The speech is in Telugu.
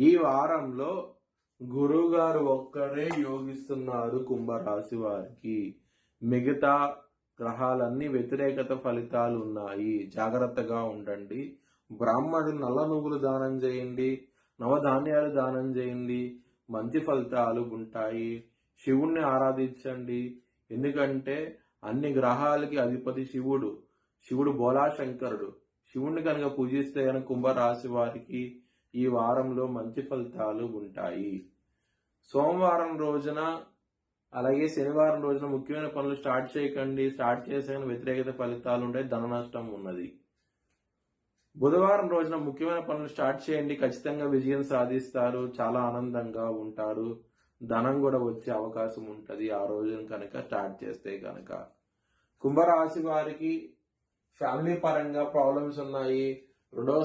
ఈ వారంలో గురువు గారు ఒక్కరే యోగిస్తున్నారు కుంభరాశి వారికి. మిగతా గ్రహాలన్నీ వ్యతిరేకత ఫలితాలు ఉన్నాయి. జాగ్రత్తగా ఉండండి. బ్రాహ్మణులు నల్ల నువ్వులు దానం చేయండి, నవధాన్యాలు దానం చేయండి, మంచి ఫలితాలు ఉంటాయి. శివుణ్ణి ఆరాధించండి, ఎందుకంటే అన్ని గ్రహాలకి అధిపతి శివుడు. శివుడు బోలాశంకరుడు. శివుణ్ణి కనుక పూజిస్తే కనుక కుంభరాశి వారికి ఈ వారంలో మంచి ఫలితాలు ఉంటాయి. సోమవారం రోజున అలాగే శనివారం రోజున ముఖ్యమైన పనులు స్టార్ట్ చేయకండి. స్టార్ట్ చేసే వ్యతిరేకత ఫలితాలు ఉంటాయి, ధన నష్టం ఉన్నది. బుధవారం రోజున ముఖ్యమైన పనులు స్టార్ట్ చేయండి, ఖచ్చితంగా విజయం సాధిస్తారు, చాలా ఆనందంగా ఉంటారు, ధనం కూడా వచ్చే అవకాశం ఉంటుంది ఆ రోజున కనుక స్టార్ట్ చేస్తే కనుక. కుంభరాశి వారికి ఫ్యామిలీ పరంగా ప్రాబ్లమ్స్ ఉన్నాయి. రెండవ